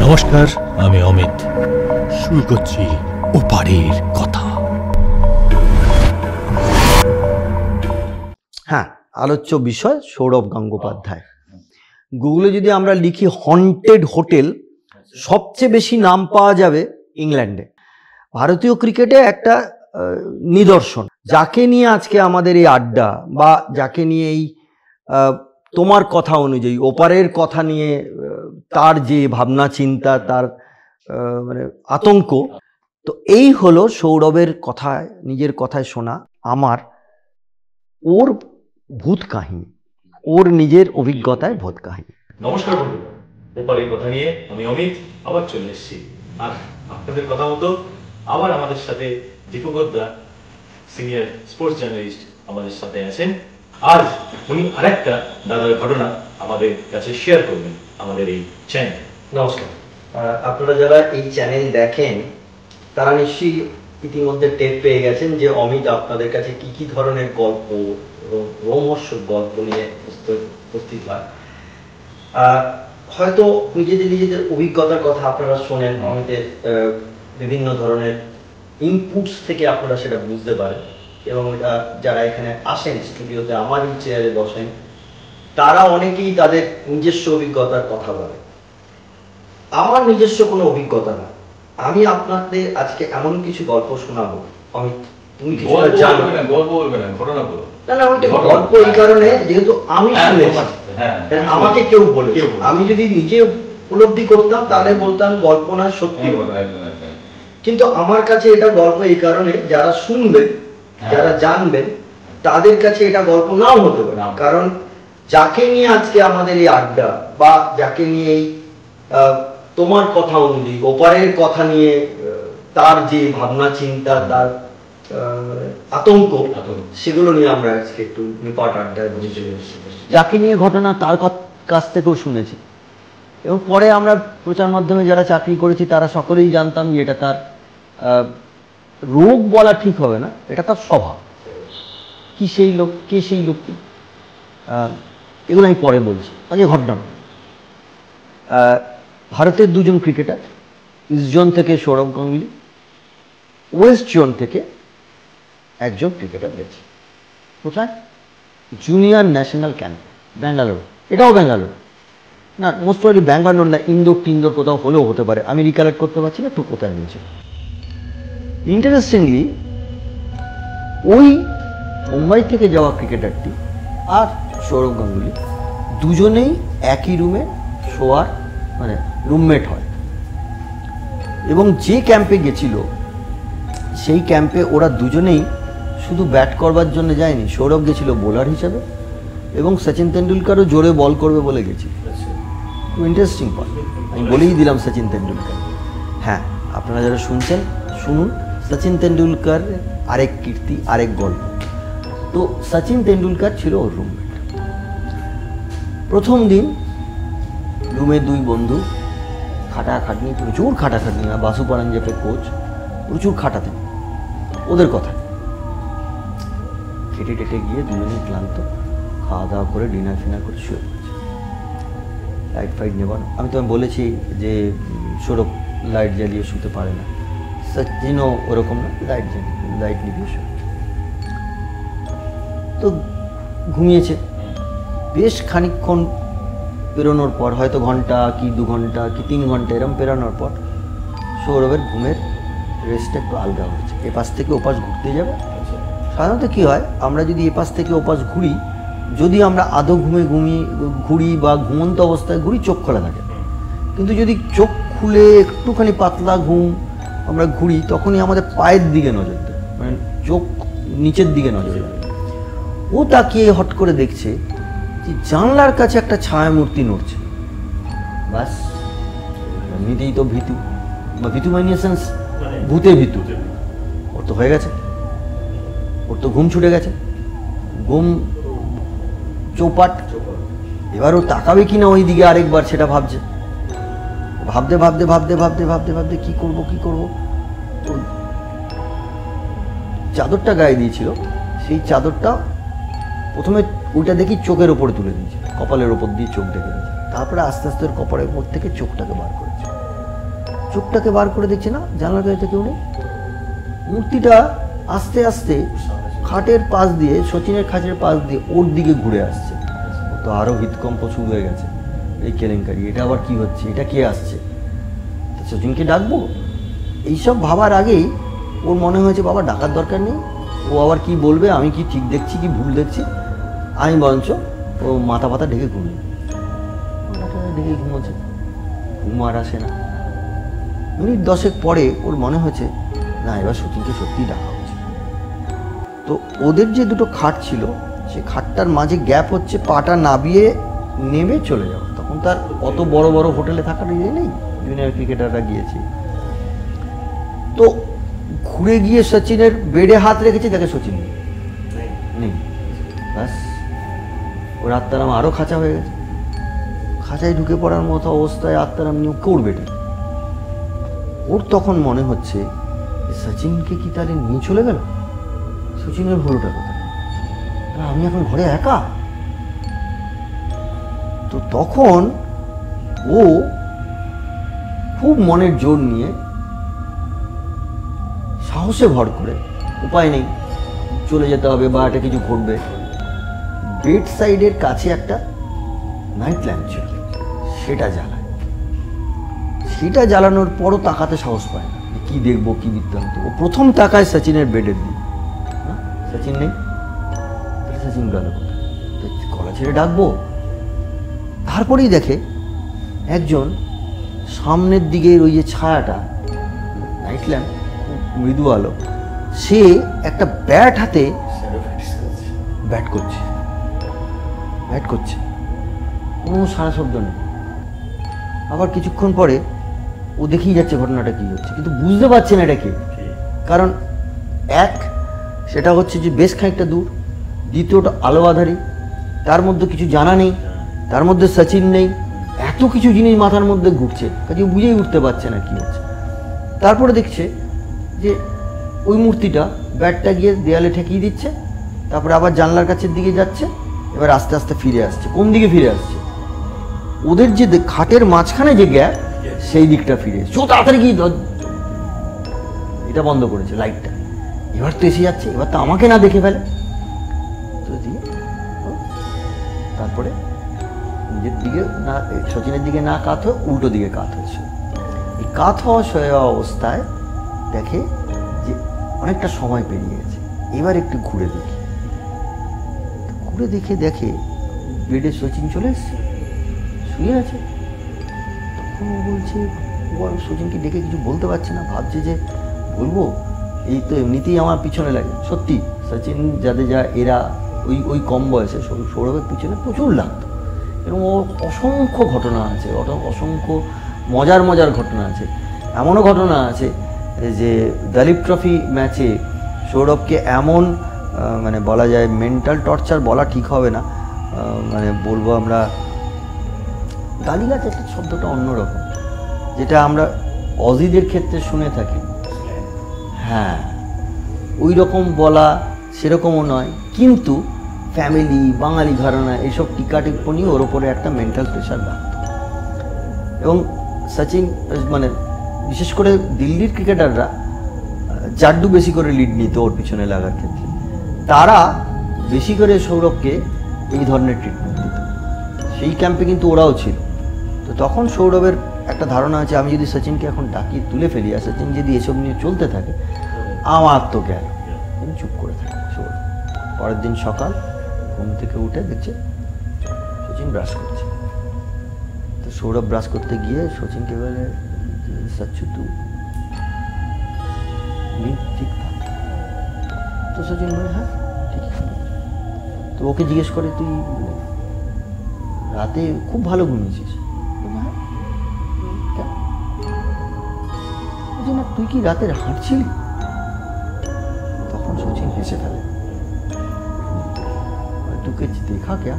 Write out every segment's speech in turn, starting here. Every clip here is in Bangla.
নমস্কার, আমি অমিত। শুরু করছি ওপারের কথা। হ্যাঁ, আলোচ্য বিষয় সৌরভ গঙ্গোপাধ্যায়। গুগলে যদি আমরা লিখি হন্টেড হোটেল, সবচেয়ে বেশি নাম পাওয়া যাবে ইংল্যান্ডে। ভারতীয় ক্রিকেটে একটা নিদর্শন, যাকে নিয়ে আজকে আমাদের এই আড্ডা, বা যাকে নিয়ে এই তোমার কথা অনুযায়ী ওপারের কথা নিয়ে তার যে ভাবনা চিন্তা, তার মানে আতঙ্ক, তো এই হলো সৌরভের কথায়, নিজের কথায় শোনা আমার ওর ভূত কাহিনী, ওর নিজের অভিজ্ঞতায় ভূত কাহিনী। নমস্কার বন্ধুরা, ওপারের কথা নিয়ে আমি অমিত আবার চলে এসেছি। আর আপনাদের কথা মতো আবার আমাদের সাথে দীপকদা, সিনিয়র স্পোর্টস জার্নালিস্ট, আমাদের সাথে আছেন। আজ উনি আরেকটা দাদার ঘটনা আমাদের কাছে শেয়ার করবেন আমাদের এই চ্যানেল। নমস্কার। আপনারা যারা এই চ্যানেল দেখেন তারা নিশ্চয়ই ইতিমধ্যে টের পেয়ে গেছেন যে অমিত আপনাদের কাছে কি কি ধরনের গল্প এবং রোমহর্ষক গল্প নিয়ে উপস্থিত হয়। হয়তো নিজেদের অভিজ্ঞতার কথা আপনারা শোনেন, অমিতের বিভিন্ন ধরনের ইনপুটস থেকে আপনারা সেটা বুঝতে পারেন, এবং যারা এখানে আসেন স্টুডিওতে আমার চেয়ারে বসেন, তারা অনেকেই তাদের নিজস্ব অভিজ্ঞতার কথা বলে। আমার নিজস্ব কোনো অভিজ্ঞতা না, আমি আপনাদের আজকে এমন কিছু গল্প শোনাবো। অমিত, তুমি কিছু জানো? গল্প বলবে না, ঘটনা বলো। না না, ওইটা গল্প এই কারণে যেহেতু আমি শুনেছি, আমাকে কেউ বলে, আমি যদি নিজে উপলব্ধি করতাম তাহলে বলতাম গল্প না সত্যি। কিন্তু আমার কাছে এটা গল্প এই কারণে, যারা শুনবেন, যারা জানবেন, তাদের কাছে এটা গল্প নাও হতে পারে। কারণ যাকে নিয়ে আজকে আমাদের এই আড্ডা, বা যাকে নিয়ে এই তোমার কথা অনুযায়ী ওপারের কথা নিয়ে তার যে ভাবনা চিন্তা, তার আতঙ্ক, সেগুলো নিয়ে আমরা আজকে একটু নিপাট আড্ডায় বসে, যাকে নিয়ে ঘটনা তার কাছ থেকেও শুনেছি। এবং পরে আমরা প্রচার মাধ্যমে যারা চাকরি করেছি তারা সকলেই জানতাম যে এটা তার রোগ বলা ঠিক হবে না, এটা তার স্বভাব। কি সেই লোক, কে সেই লোকটি, এগুলো আমি পরে বলছি। আজকে ঘটনা, ভারতের দুজন ক্রিকেটার, ইস্ট জোন থেকে সৌরভ গাঙ্গুলি, ওয়েস্ট জোন থেকে একজন ক্রিকেটার গেছে। কোথায়? Junior national camp, Bangalore. এটাও ব্যাঙ্গালোর না, মোস্ট প্রবাবলি ব্যাঙ্গালোর না, ইন্দোর টিন্দোর কোথাও হলেও হতে পারে, আমি রিকালেক্ট করতে পারছি না ঠিক কোথায় নিয়েছে। ইন্টারেস্টিংলি, ওই মুম্বাই থেকে যাওয়া ক্রিকেটারটি আর সৌরভ গাঙ্গুলি দুজনেই একই রুমে শোয়ার, মানে রুমমেট হয়। এবং যে ক্যাম্পে গেছিল সেই ক্যাম্পে ওরা দুজনেই শুধু ব্যাট করবার জন্য যায়নি, সৌরভ গেছিল বোলার হিসাবে, এবং সচিন তেন্ডুলকারও জোরে বল করবে বলে গেছিল। খুব ইন্টারেস্টিং পয়েন্ট, আমি বলেই দিলাম সচিন তেন্ডুলকার। হ্যাঁ, আপনারা যারা শুনছেন শুনুন, সচিন তেন্ডুলকার আরেক কীর্তি, আরেক গল্প। তো সচিন তেন্ডুলকার ছিল ওর রুমমেট। প্রথম দিন রুমে দুই বন্ধু খাটাখাটনি, প্রচুর খাটাখাটনি, বাসু পারাঞ্জেপের কোচ প্রচুর খাটাতেন। ওদের কথা খেটে টেটে গিয়ে দুজনেই ক্লান্ত, খাওয়া দাওয়া করে ডিনার ফিনার করে শুয়ে পড়েছে। লাইট ফাইট নেবার, আমি তোমায় বলেছি যে সৌরভ লাইট জ্বালিয়ে শুতে পারে না, সচিনও ওরকম না, লাইট নিভিয়ে শুয়ে। তো ঘুমিয়েছে। বেশ খানিকক্ষণ পেরোনোর পর, হয়তো ঘন্টা কি 2 ঘন্টা কি 3 ঘন্টা এরম পেরোনোর পর সৌরভের ঘুমের রেস্টটা একটু আলগা হচ্ছে। এপাশ থেকে ওপাশ ঘুরতে যাবে। সাধারণত কী হয়, আমরা যদি এপাশ থেকে ওপাশ ঘুরি, যদি আমরা আদৌ ঘুরি বা ঘুমন্ত অবস্থায় ঘুরি, চোখ খোলা থাকে। কিন্তু যদি চোখ খুলে একটুখানি পাতলা ঘুম আমরা ঘুরি, তখনই আমাদের পায়ের দিকে নজর দেয়, মানে চোখ নিচের দিকে নজর দেয়। ও তাকিয়ে হট করে দেখছে যে জানলার কাছে একটা ছায়ামূর্তি নড়ছে। বাস, এমনিতেই তো ভীতু, বা ভীতু মাইনিয়ে সেন্স ভূতে ভীতু, ওর তো হয়ে গেছে, ওর তো ঘুম ছুটে গেছে, ঘুম চৌপাট। এবার ও তাকাবে কিনা ওই দিকে আরেকবার, সেটা ভাবছে। ভাবতে ভাবতে ভাবতে ভাবতে ভাবতে ভাবতে কি করবো, চাদরটা গায়ে দিয়েছিল, সেই চাদরটা প্রথমে ওইটা দেখি চোখের ওপরে তুলে দিয়েছে, কপালের ওপর দিয়ে চোখ ঢেকে দিয়েছে। তারপরে আস্তে আস্তে ওর কপালের উপর থেকে চোখটাকে বার করেছে। চোখটাকে বার করে দেখছে না জানলার কাছে কেউ নেই। মূর্তিটা আস্তে আস্তে খাটের পাশ দিয়ে, সচিনের খাটের পাশ দিয়ে ওর দিকে ঘুরে আসছে। ও তো আরও হৃদকম্প শুরু হয়ে গেছে, এই কেলেঙ্কারি, এটা আবার কি হচ্ছে, এটা কে আসছে, তো সচিনকে ডাকবো। এইসব ভাবার আগেই ওর মনে হয়েছে বাবা ডাকার দরকার নেই, ও আবার কি বলবে, আমি কি ঠিক দেখছি কি ভুল দেখছি, আমি বরঞ্চ ও মাথা পাতা ঢেকে ঘুমিয়ে ঢেকে ঘুমোচ্ছে, ঘুম আর আসে না। মিনিট 10 পরে ওর মনে হয়েছে না এবার সচিনকে সত্যিই ডাকা উচিত। তো ওদের যে দুটো খাট ছিল সে খাটটার মাঝে গ্যাপ হচ্ছে পাটা নাবিয়ে নেমে চলে যাওয়া। তখন তার অত বড় বড় হোটেলে থাকার ইয়ে নেই, জুনিয়র ক্রিকেটাররা গিয়েছে। তো ঘুরে গিয়ে সচিনের বেডে হাত রেখেছে, দেখে সচিন নেই। ব্যাস ওর আত্মারাম আরও খাঁচা হয়ে গেছে, খাঁচায় ঢুকে পড়ার মতো অবস্থায় আত্মারাম নিয়ে ওকে উঠবে। ওর তখন মনে হচ্ছে সচিনকে কি তাহলে নিয়ে চলে গেল, সচিনের হলোটা কোথায়, আমি এখন ঘরে একা। তো তখন ও খুব মনের জোর নিয়ে সাহসে ভর করে, উপায় নেই চলে যেতে হবে বা একটা কিছু ঘটবে, বেড সাইডের কাছে একটা নাইট ল্যাম্প ছিল সেটা জ্বালায়। সেটা জ্বালানোর পরও তাকাতে সাহস পায় না, কি দেখবো কি বৃত্তান্ত। ও প্রথম তাকায় সচিনের বেডের দিকে, সচিন নেই। তাহলে সচিন গেল কোথায়, গলা ছেড়ে ডাকবো। তারপরেই দেখে একজন সামনের দিকের ওই যে ছায়াটা, নাইট ল্যাম্প মৃদু আলো, সে একটা ব্যাট হাতে ব্যাট করছে, কোনো সারা শব্দ নেই। আবার কিছুক্ষণ পরে ও দেখেই যাচ্ছে ঘটনাটা কি হচ্ছে, কিন্তু বুঝতে পারছে না এটা কে। কারণ এক, সেটা হচ্ছে যে বেশ খানিকটা দূর, দ্বিতীয়টা আলো আধারি, তার মধ্যে কিছু জানা নেই, তার মধ্যে সচিন নেই, এত কিছু জিনিস মাথার মধ্যে ঘুরছে, কাজে বুঝেই উঠতে পারছে না কি হচ্ছে। তারপরে দেখছে যে ওই মূর্তিটা ব্যাটটা গিয়ে দেয়ালে ঠেকিয়ে দিচ্ছে, তারপরে আবার জানলার কাছের দিকে যাচ্ছে, এবার আস্তে আস্তে ফিরে আসছে। কোন দিকে ফিরে আসছে, ওদের যে খাটের মাঝখানে যে গ্যাপ সেই দিকটা ফিরে এসছে। ও তাড়াতাড়ি গিয়ে এটা বন্ধ করেছে লাইটটা, এবার তো এসে যাচ্ছে, এবার তো আমাকে না দেখে ফেলে। তো দিয়ে তারপরে নিজের দিকে না, সচিনের দিকে না কাত হয়ে উল্টো দিকে কাত হয়েছে। এই কাত হওয়া শোয়া অবস্থায় দেখে যে অনেকটা সময় পেরিয়ে গেছে, এবার একটু ঘুরে দেখে বেডে সচিন চলে এসছে, শুয়ে আছে। তখন ও বলছে, সচিনকে ডেকে কিছু বলতে পারছে না, ভাবছে যে বলবো, এই তো এমনিতেই আমার পিছনে লাগে। সত্যি সচিন জাদেজা এরা ওই কম বয়সে সৌরভের পিছনে প্রচুর লাগতো, এবং ও অসংখ্য ঘটনা আছে, অসংখ্য মজার ঘটনা আছে। এমনও ঘটনা আছে যে দলীপ ট্রফি ম্যাচে সৌরভকে এমন মানে বলা যায় মেন্টাল টর্চার বলা ঠিক হবে না, মানে বলবো আমরা গালিগালাজ, একটা শব্দটা অন্যরকম, যেটা আমরা অজিদের ক্ষেত্রে শুনে থাকি। হ্যাঁ, ওই রকম বলা সেরকমও নয়, কিন্তু ফ্যামিলি, বাঙালি ঘরানা, এইসব টিকা টিপ্পণী ওর ওপরে একটা মেন্টাল প্রেশার রাখত। এবং সচিন মানে বিশেষ করে দিল্লির ক্রিকেটাররা জাড্ডু বেশি করে লিড নিত ওর পিছনে লাগার ক্ষেত্রে, তারা বেশি করে সৌরভকে এই ধরনের ট্রিটমেন্ট দিত। সেই ক্যাম্পে কিন্তু ওরাও ছিল। তো তখন সৌরভের একটা ধারণা আছে, আমি যদি সচিনকে এখন ডাকি তুলে ফেলি, আর সচিন যদি এসব নিয়ে চলতে থাকে, আমার তো গেল। তিনি চুপ করে থাকে সৌরভ। পরের দিন সকাল ঘুম থেকে উঠে দেখছে সচিন ব্রাশ করছে। তো সৌরভ ব্রাশ করতে গিয়ে সচিনকে বলে, সচ্ছু তু ঠিক থাক। তো সচিন বলে, হ্যাঁ ঠিক। তো ওকে জিজ্ঞেস করে, তুই রাতে খুব ভালো ঘুমিয়েছিস? না, তুই কি রাতে হাঁটছিলি? তখন সচিন হেসে ফেলে, তোকে দেখা क्या?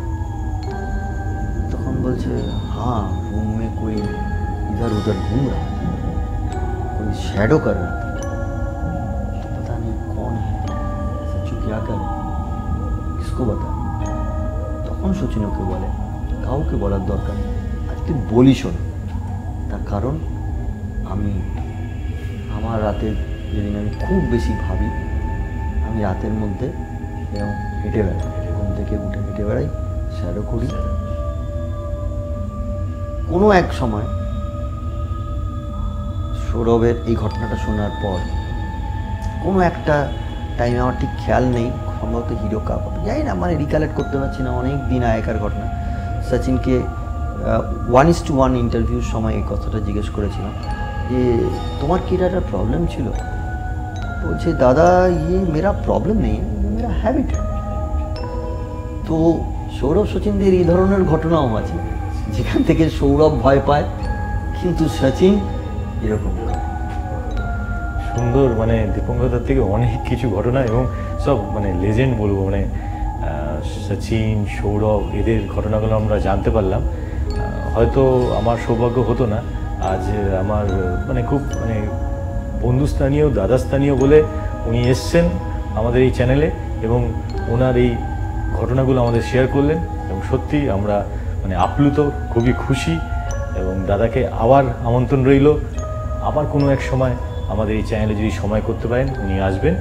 তখন বলছে, हाँ रूम में कोई इधर उधर घूम रहा था, कोई शैडो कर रहा था, तो पता नहीं कौन है, सच्चू क्या करे, किसको बता? তখন সচিন ওকে বলে, কাউকে বলার দরকার নেই, আর তুই বলিস না, তার কারণ আমার রাতে যেদিন আমি খুব বেশি ভাবি, আমি রাতের মধ্যে এরকম হেঁটে বেড়াই, ঘুম থেকে উঠে হেঁটে বেড়াই, শ্যাডো করি। কোনো এক সময় সৌরভের এই ঘটনাটা শোনার পর কোনো একটা টাইমে, আমার ঠিক খেয়াল নেই, সম্ভবত হিরো কাপ জানি না, মানে রিকালেক্ট করতে পারছি না, অনেক দিন আগেকার ঘটনা, সচিনকে 1:1 ইন্টারভিউর সময় এই কথাটা জিজ্ঞেস করেছিলাম যে তোমার কি এটা একটা প্রবলেম ছিল? বলছে দাদা ইয়ে মেরা প্রবলেম নেই, মেরা হ্যাবিট। তো সৌরভ সচিনদের এই ধরনের ঘটনাও আছে, যেখান থেকে সৌরভ ভয় পায় কিন্তু সচিন এরকম করে। সুন্দর, মানে দীপঙ্করদার থেকে অনেক কিছু ঘটনা এবং সব মানে লেজেন্ড বলবো, মানে সচিন, সৌরভ, এদের ঘটনাগুলো আমরা জানতে পারলাম। হয়তো আমার সৌভাগ্য হতো না আজ আমার মানে খুব মানে বন্ধুস্থানীয়, দাদাস্থানীয় বলে উনি এসছেন আমাদের এই চ্যানেলে এবং ওনার এই ঘটনাগুলো আমাদের শেয়ার করলেন এবং সত্যি আমরা মানে আপ্লুত, খুবই খুশি। এবং দাদাকে আবার আমন্ত্রণ রইল, আবার কোনো এক সময় আমাদের এই চ্যানেলে যদি সময় করতে পারেন উনি আসবেন।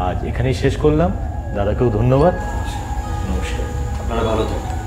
আজ এখানেই শেষ করলাম, দাদাকেও ধন্যবাদ, নমস্কার। আপনারা ভালো থাকবেন।